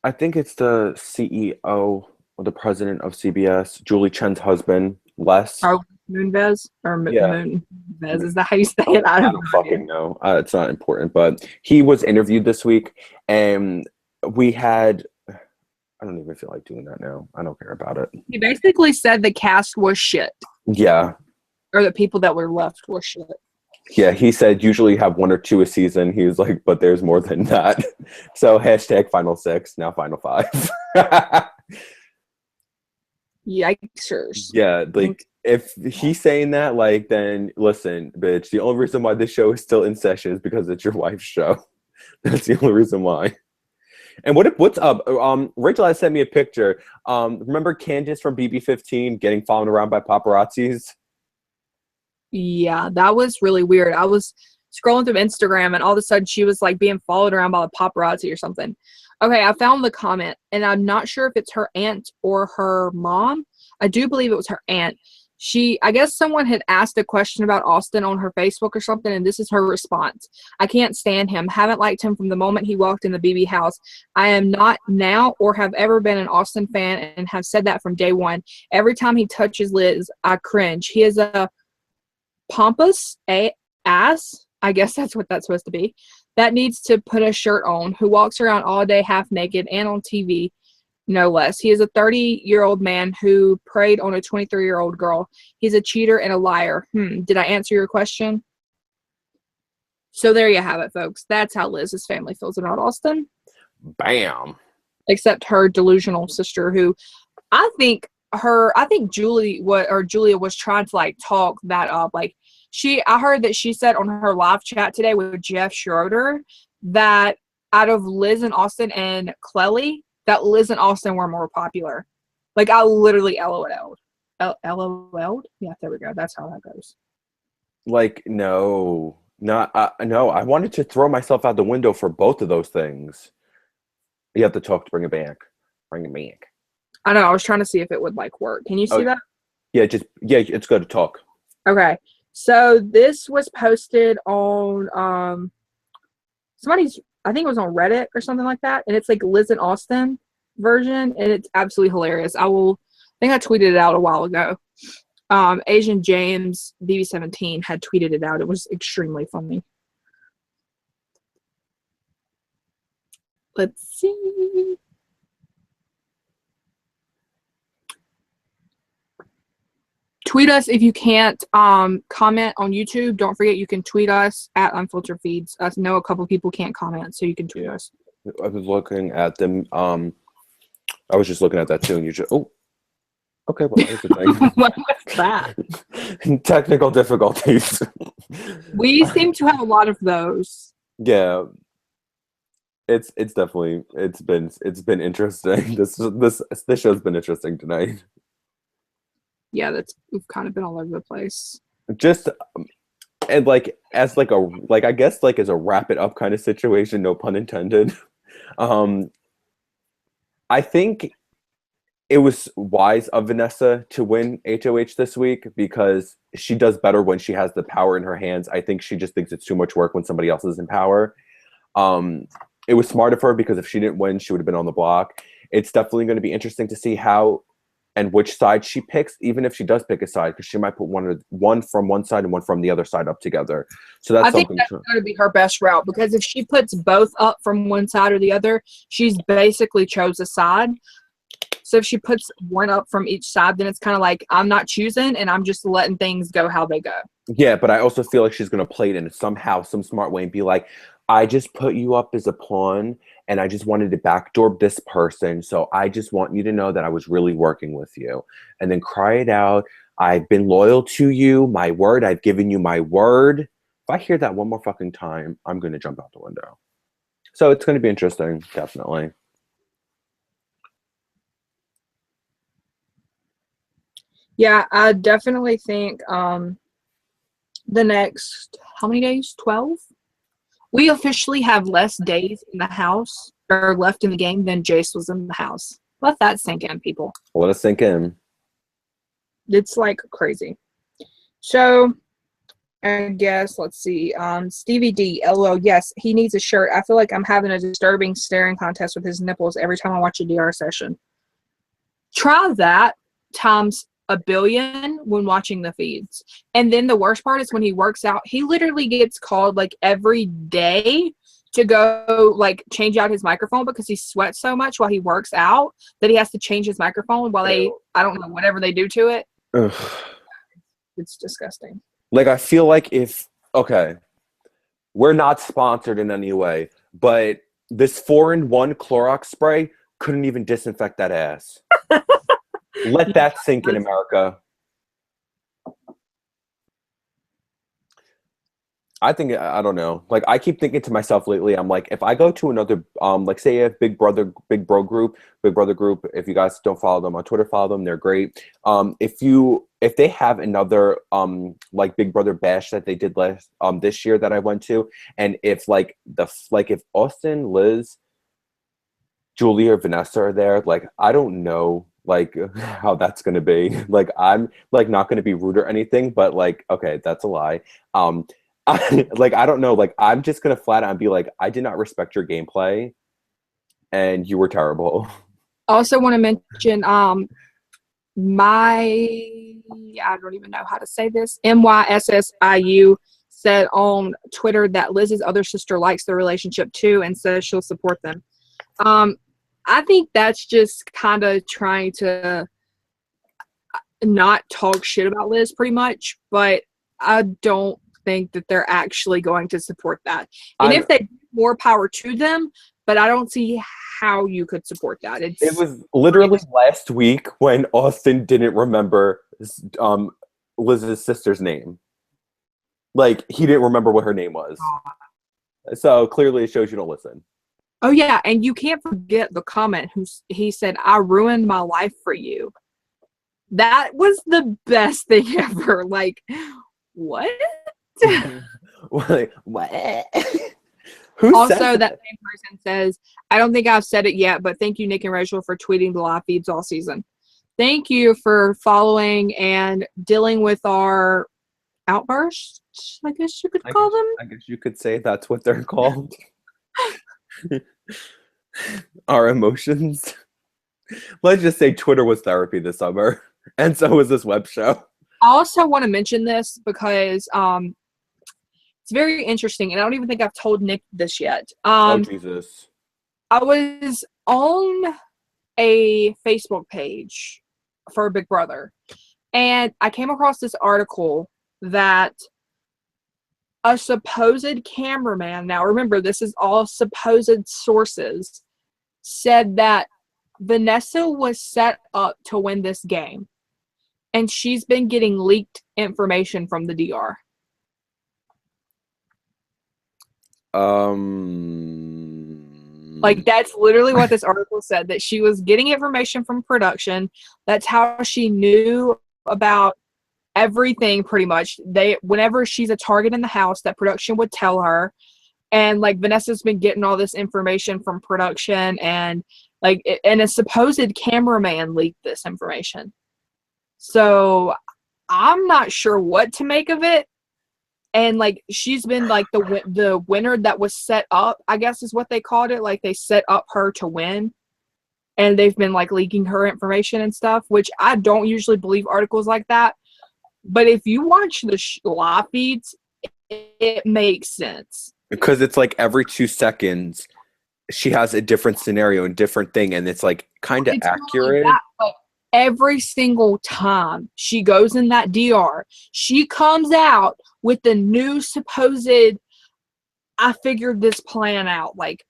I think it's the CEO or the president of CBS, Julie Chen's husband, Les. Oh, Moonves or Yeah. Moonves. Is that how you say it? I I don't don't know. fucking know. It's not important, but he was interviewed this week, and we had. I don't even feel like doing that now. I don't care about it. He basically said the cast was shit, Yeah, or the people that were left were shit. yeah. He said usually you have 1 or 2 a season. He was like, but there's more than that. So hashtag final 6, now final 5. Yikesers. Yeah, like if he's saying that, like, then listen, bitch. The only reason why this show is still in session is because it's your wife's show. That's the only reason why. And what's up? Rachel has sent me a picture. Remember Candace from BB17 getting followed around by paparazzis? Yeah, that was really weird. I was scrolling through Instagram and all of a sudden she was like being followed around by the paparazzi or something. Okay, I found the comment and I'm not sure if it's her aunt or her mom. I do believe it was her aunt. I guess someone had asked a question about Austin on her Facebook or something, and this is her response. I can't stand him. Haven't liked him from the moment he walked in the BB house. I am not now or have ever been an Austin fan and have said that from day one. Every time he touches Liz, I cringe. He is a pompous ass. I guess that's what that's supposed to be. That needs to put a shirt on, who walks around all day half naked and on TV. No less. He is a 30-year-old man who preyed on a 23-year-old girl. He's a cheater and a liar. Did I answer your question? So there you have it, folks. That's how Liz's family feels about Austin. Bam. Except her delusional sister, who I think Julia was trying to like talk that up. Like I heard that she said on her live chat today with Jeff Schroeder that out of Liz and Austin and Clelly, that Liz and Austin were more popular. Like, I literally LOL'd. LOL'd? Yeah, there we go. That's how that goes. Like, no. No, I wanted to throw myself out the window for both of those things. You have to talk to bring it back. Bring it back. I know. I was trying to see if it would, like, work. Can you see that? Yeah, it's good to talk. Okay. So, this was posted on I think it was on Reddit or something like that, and it's like Liz and Austin version, and it's absolutely hilarious. I think I tweeted it out a while ago. Asian James BB17 had tweeted it out. It was extremely funny. Let's see. Tweet us if you can't comment on YouTube. Don't forget you can tweet us at Unfiltered Feeds. I know a couple people can't comment, so you can tweet us. I was looking at them. I was just looking at that too, and you just okay. Well, here's the thing. What was that? Technical difficulties. We seem to have a lot of those. Yeah, it's definitely it's been interesting. This show's been interesting tonight. Yeah, we've kind of been all over the place. Just and like as like I guess like as a wrap it up kind of situation, no pun intended. I think it was wise of Vanessa to win HOH this week because she does better when she has the power in her hands. I think she just thinks it's too much work when somebody else is in power. It was smart of her because if she didn't win, she would have been on the block. It's definitely going to be interesting to see how and which side she picks, even if she does pick a side, because she might put one from one side and one from the other side up together. So that's something. I think that's going to be her best route, because if she puts both up from one side or the other, she's basically chose a side. So if she puts one up from each side, then it's kind of like, I'm not choosing and I'm just letting things go how they go. Yeah, but I also feel like she's going to play it in somehow, some smart way and be like, I just put you up as a pawn and I just wanted to backdoor this person. So I just want you to know that I was really working with you. And then cry it out. I've been loyal to you. My word. I've given you my word. If I hear that one more fucking time, I'm going to jump out the window. So it's going to be interesting. Definitely. Yeah, I definitely think the next, how many days? 12? We officially have less days in the house or left in the game than Jace was in the house. Let that sink in, people. Let it sink in. It's like crazy. So I guess, let's see. Stevie D, LOL, yes, he needs a shirt. I feel like I'm having a disturbing staring contest with his nipples every time I watch a DR session. Try that times a billion when watching the feeds. And then the worst part is when he works out, he literally gets called like every day to go like change out his microphone because he sweats so much while he works out that he has to change his microphone while I don't know, whatever they do to it. Ugh. It's disgusting. Like, I feel like okay, we're not sponsored in any way, but this 4-in-1 Clorox spray couldn't even disinfect that ass. Let that sink in, America. I think, I don't know. Like, I keep thinking to myself lately, I'm like, if I go to another, like, say you have Big Brother group, if you guys don't follow them on Twitter, follow them. They're great. If they have another, like, Big Brother bash that they did this year that I went to, and if, like, if Austin, Liz, Julia, or Vanessa are there, like, I don't know, like, how that's going to be. Like, I'm, like, not going to be rude or anything, but, like, okay, that's a lie. Like, I don't know. Like, I'm just going to flat out be like, I did not respect your gameplay, and you were terrible. I also want to mention I don't even know how to say this, MYSSIU said on Twitter that Liz's other sister likes the relationship too and says she'll support them. I think that's just kind of trying to not talk shit about Liz pretty much, but I don't think that they're actually going to support that. And if they do, more power to them, but I don't see how you could support that. It was literally last week when Austin didn't remember Liz's sister's name. Like, he didn't remember what her name was. So clearly it shows you don't listen. Oh yeah, and you can't forget the comment he said, "I ruined my life for you." That was the best thing ever. Like, what? What? Also, that same person says, "I don't think I've said it yet, but thank you, Nick and Rachel, for tweeting the live feeds all season. Thank you for following and dealing with our outbursts, I guess you could call them." I guess you could say that's what they're called. Our emotions. Let's just say Twitter was therapy this summer, and so was this web show. I also want to mention this because it's very interesting, and I don't even think I've told Nick this yet. Oh, Jesus. I was on a Facebook page for Big Brother, and I came across this article that a supposed cameraman, now remember, this is all supposed sources, said that Vanessa was set up to win this game, and she's been getting leaked information from the DR. Like, that's literally what this article said, that she was getting information from production. That's how she knew about everything, pretty much. Whenever she's a target in the house, that production would tell her. And like, Vanessa's been getting all this information from production, and like, and a supposed cameraman leaked this information. So I'm not sure what to make of it. And like, she's been like the winner that was set up, I guess is what they called it. Like, they set up her to win, and they've been like leaking her information and stuff, which I don't usually believe articles like that. But if you watch the live feeds, it makes sense. Because it's like every 2 seconds, she has a different scenario and different thing, and it's like kind of accurate. That, but every single time she goes in that DR, she comes out with the new supposed, "I figured this plan out." Like,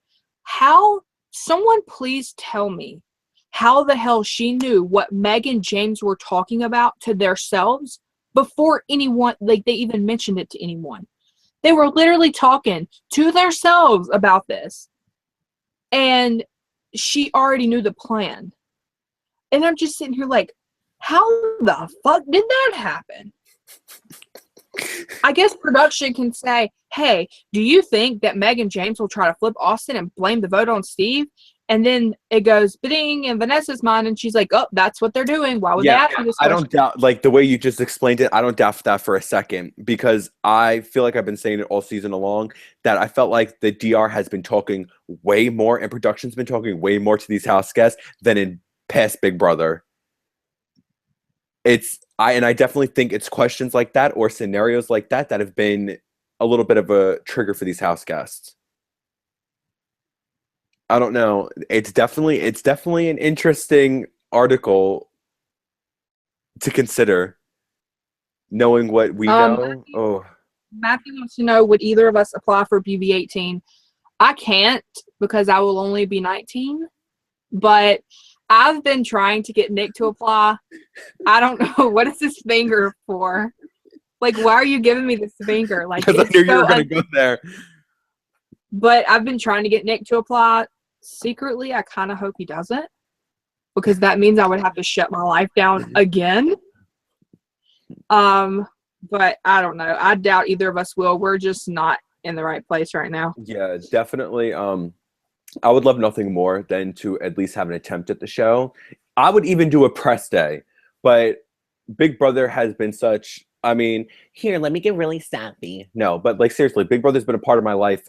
how? Someone please tell me how the hell she knew what Meg and James were talking about to themselves before anyone, like, they even mentioned it to anyone. They were literally talking to themselves about this, and she already knew the plan. And I'm just sitting here like, how the fuck did that happen? I guess production can say, "Hey, do you think that Meg and James will try to flip Austin and blame the vote on Steve?" And then it goes ding in Vanessa's mind, and she's like, "Oh, that's what they're doing. Why would they ask me this question?" I don't doubt, like, the way you just explained it, I don't doubt that for a second, because I feel like I've been saying it all season long, that I felt like the DR has been talking way more, and production's been talking way more to these house guests than in past Big Brother. I definitely think it's questions like that or scenarios like that that have been a little bit of a trigger for these house guests. I don't know. It's definitely an interesting article to consider, knowing what we know. Oh, Matthew wants to know, would either of us apply for BB18? I can't because I will only be 19, but I've been trying to get Nick to apply. I don't know. What is this finger for? Like, why are you giving me this finger? Like, because I knew you were going to go there. But I've been trying to get Nick to apply. Secretly, I kind of hope he doesn't, because that means I would have to shut my life down again. But I don't know. I doubt either of us will. We're just not in the right place right now. Yeah, definitely. I would love nothing more than to at least have an attempt at the show. I would even do a press day, but Big Brother has been such, I mean, here, let me get really sappy. No, but like seriously, Big Brother's been a part of my life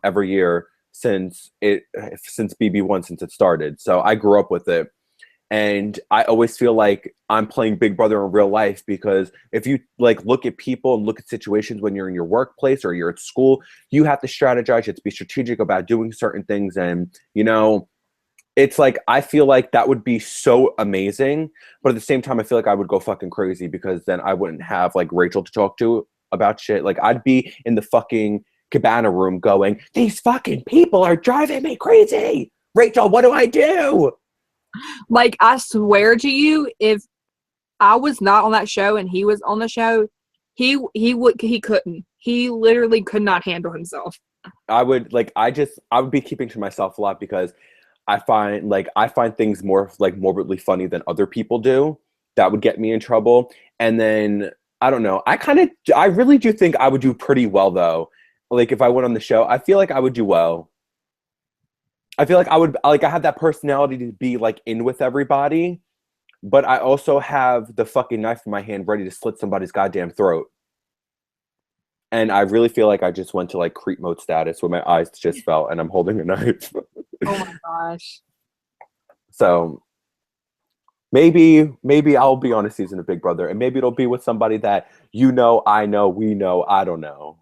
every year since BB1, since it started. So I grew up with it. And I always feel like I'm playing Big Brother in real life, because if you like look at people and look at situations when you're in your workplace or you're at school, you have to strategize, you have to be strategic about doing certain things. And, you know, it's like, I feel like that would be so amazing. But at the same time, I feel like I would go fucking crazy, because then I wouldn't have like Rachel to talk to about shit. Like I'd be in the fucking cabana room going, these fucking people are driving me crazy. Rachel, what do I do? Like, I swear to you, if I was not on that show and he was on the show, he couldn't. He literally could not handle himself. I would be keeping to myself a lot, because I find things more like morbidly funny than other people do. That would get me in trouble. And then I don't know. I really do think I would do pretty well though. Like if I went on the show, I feel like I would do well. I feel like I have that personality to be like in with everybody, but I also have the fucking knife in my hand ready to slit somebody's goddamn throat. And I really feel like I just went to like creep mode status where my eyes just fell and I'm holding a knife. Oh my gosh. So maybe I'll be on a season of Big Brother, and maybe it'll be with somebody that you know, I know, we know, I don't know.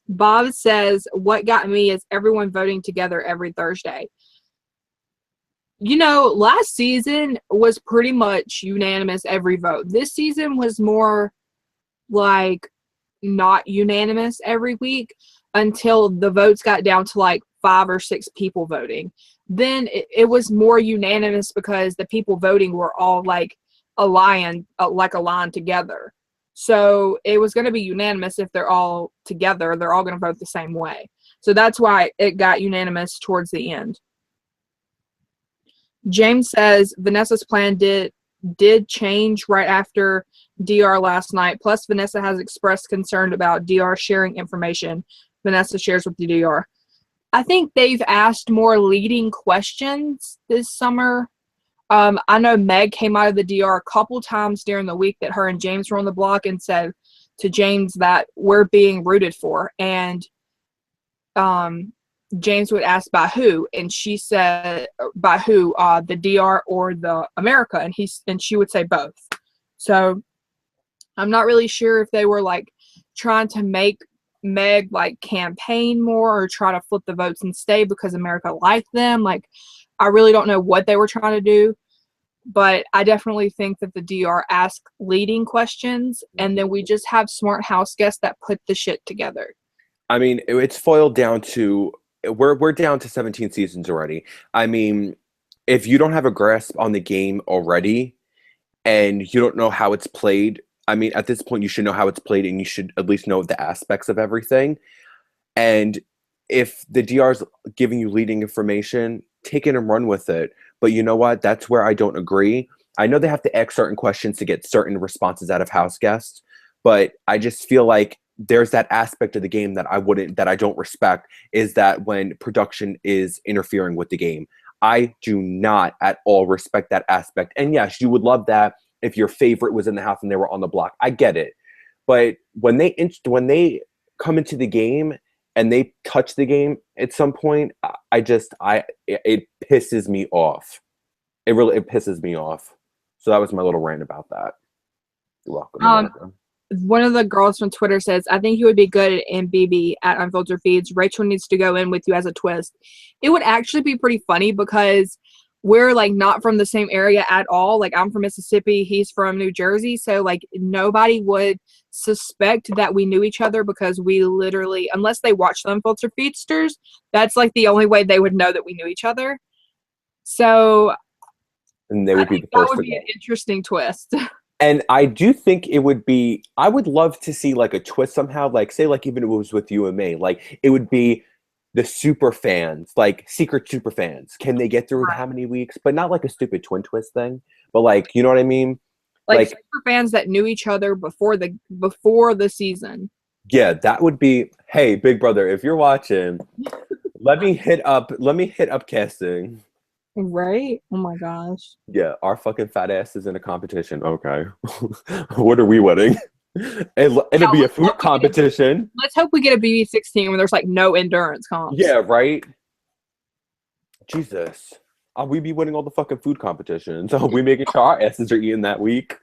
Bob says, what got me is everyone voting together every Thursday. You know, last season was pretty much unanimous every vote. This season was more like not unanimous every week until the votes got down to like 5 or 6 people voting. Then it was more unanimous because the people voting were all like aligned together. So it was going to be unanimous if they're all together. They're all going to vote the same way. So that's why it got unanimous towards the end. James says Vanessa's plan did change right after DR last night. Plus, Vanessa has expressed concern about DR sharing information Vanessa shares with the DR. I think they've asked more leading questions this summer. I know Meg came out of the DR a couple times during the week that her and James were on the block and said to James that we're being rooted for. And James would ask by who, and she said by who, the DR or the America, and she would say both. So I'm not really sure if they were like trying to make Meg like campaign more or try to flip the votes and stay because America liked them. Like, I really don't know what they were trying to do, but I definitely think that the DR ask leading questions, and then we just have smart house guests that put the shit together. I mean, it's foiled down to we're down to 17 seasons already. I mean, if you don't have a grasp on the game already and you don't know how it's played, I mean, at this point you should know how it's played, and you should at least know the aspects of everything. And if the DR's giving you leading information, take it and run with it. But you know what? That's where I don't agree. I know they have to ask certain questions to get certain responses out of house guests, but I just feel like there's that aspect of the game that I don't respect, is that when production is interfering with the game. I do not at all respect that aspect. And yes, you would love that if your favorite was in the house and they were on the block. I get it. But when they come into the game and they touch the game at some point, it pisses me off. It pisses me off. So that was my little rant about that. You're welcome. America. One of the girls from Twitter says, I think you would be good in BB at Unfiltered Feeds. Rachel needs to go in with you as a twist. It would actually be pretty funny because we're like not from the same area at all. Like I'm from Mississippi, he's from New Jersey. So like nobody would suspect that we knew each other because we literally, unless they watched the Unfiltered Feedsters, that's like the only way they would know that we knew each other. So And they would be the that first would to be know. an interesting twist. And I do think it would be, I would love to see like a twist somehow, like say like even if it was with you and me, like it would be the super fans, like secret super fans. Can they get through how many weeks? But not like a stupid twin twist thing, but like, you know what I mean? Like super fans that knew each other before the season. Yeah, that would be, hey, Big Brother, if you're watching, let me hit up casting. Right? Oh my gosh. Yeah, our fucking fat ass is in a competition. Okay. What are we winning? It'll be a food competition. Let's hope we get a BB16 where there's like no endurance comps. Yeah, right? Jesus. We be winning all the fucking food competitions. We making sure our asses are eating that week.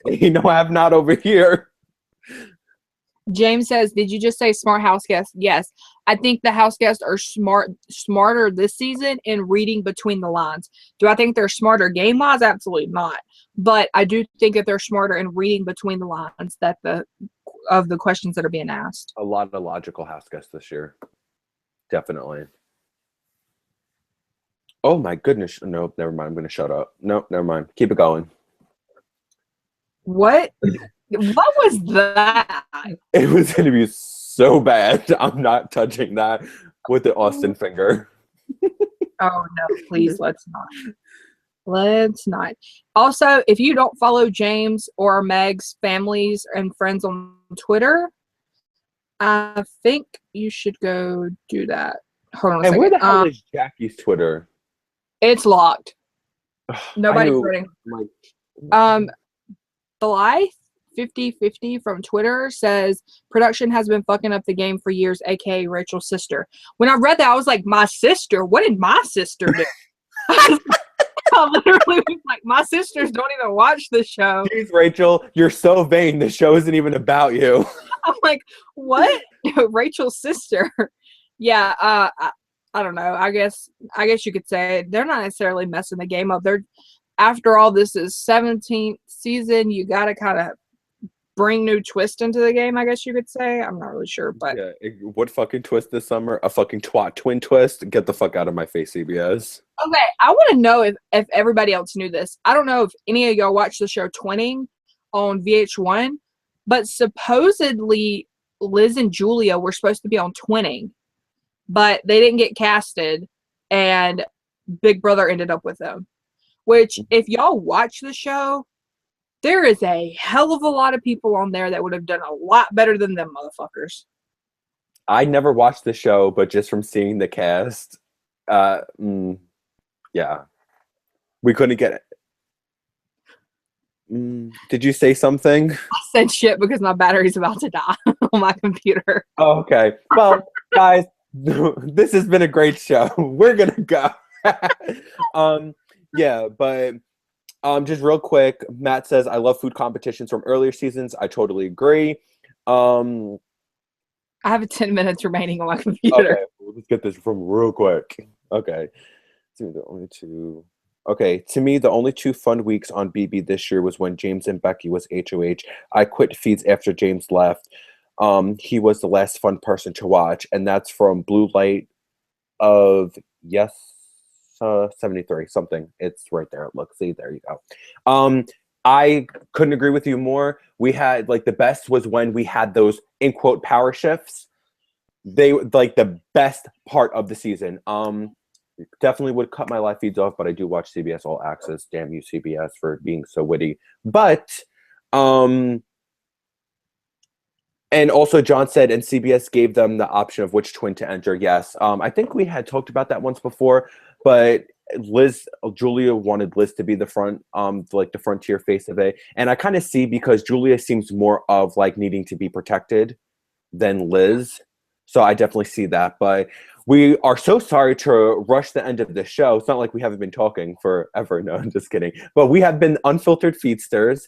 You know, I have not over here. James says, did you just say smart house guests? Yes. I think the house guests are smarter this season in reading between the lines. Do I think they're smarter game-wise? Absolutely not. But I do think that they're smarter in reading between the lines of the questions that are being asked. A lot of logical house guests this year. Definitely. Oh my goodness. No, never mind. I'm going to shut up. No, never mind. Keep it going. What? What was that? It was going to be so bad. I'm not touching that with the Austin finger. Oh, no, please, let's not. Let's not. Also, if you don't follow James or Meg's families and friends on Twitter, I think you should go do that. Hold on a second. And where the hell is Jackie's Twitter? It's locked. Nobody's reading. Blythe 50/50 from Twitter says production has been fucking up the game for years, aka Rachel's sister. When I read that, I was like, my sister? What did my sister do? I literally was like, my sisters don't even watch the show. Jeez, Rachel, you're so vain. The show isn't even about you. I'm like, what? Rachel's sister? Yeah, I don't know. I guess you could say they're not necessarily messing the game up. They're, after all, this is 17th season. You got to kind of bring new twist into the game, I guess you could say. I'm not really sure, but yeah, what fucking twist this summer? A fucking twat twin twist? Get the fuck out of my face, CBS. okay. I want to know if everybody else knew this. I don't know if any of y'all watched the show Twinning on VH1, but supposedly Liz and Julia were supposed to be on Twinning, but they didn't get casted, and Big Brother ended up with them. Which, if y'all watch the show, there is a hell of a lot of people on there that would have done a lot better than them motherfuckers. I never watched the show, but just from seeing the cast, yeah, we couldn't get it. Did you say something? I said shit because my battery's about to die on my computer. Oh, okay. Well, guys, this has been a great show. We're gonna go. Yeah, but just real quick, Matt says, I love food competitions from earlier seasons. I totally agree. I have 10 minutes remaining on my computer. Okay, let's get this from real quick. Okay. To me, the only two fun weeks on BB this year was when James and Becky was HOH. I quit feeds after James left. He was the last fun person to watch, and that's from Blue Light of 73 something. It's right there. Look, see, there you go. I couldn't agree with you more. We had like the best was when we had those in quote power shifts. They like the best part of the season. Definitely would cut my live feeds off, but I do watch CBS All Access. Damn you, CBS, for being so witty. But and also John said, and CBS gave them the option of which twin to enter. Yes. I think we had talked about that once before, but Julia wanted Liz to be the front, like the frontier face of it. And I kind of see, because Julia seems more of like needing to be protected than Liz. So I definitely see that. But We are so sorry to rush the end of the show. It's not like we haven't been talking forever. No, I'm just kidding. But we have been Unfiltered Feedsters.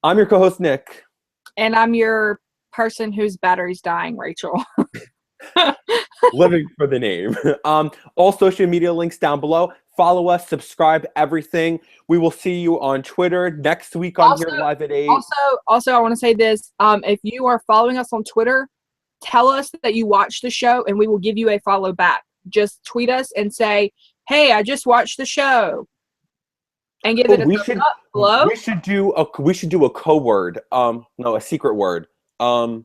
I'm your co-host, Nick. And I'm your person whose battery's dying, Rachel. Living for the name. All social media links down below. Follow us, subscribe, everything. We will see you on Twitter next week on Here Live at 8. Also, I want to say this. If you are following us on Twitter, tell us that you watched the show and we will give you a follow back. Just tweet us and say, hey, I just watched the show. And give it a thumbs up below. We should do a code word. No, a secret word. I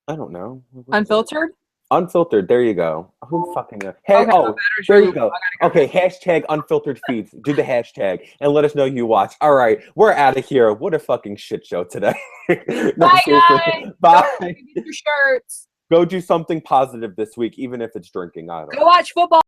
don't know. Unfiltered? Unfiltered. There you go. Who fucking Hey, Okay, oh, there you go. Okay, hashtag unfiltered feeds. Do the hashtag and let us know you watch. All right, we're out of here. What a fucking shit show today. No, bye, seriously. guys. Bye. Get your shirts. Go do something positive this week, even if it's drinking. I don't know. Go watch football.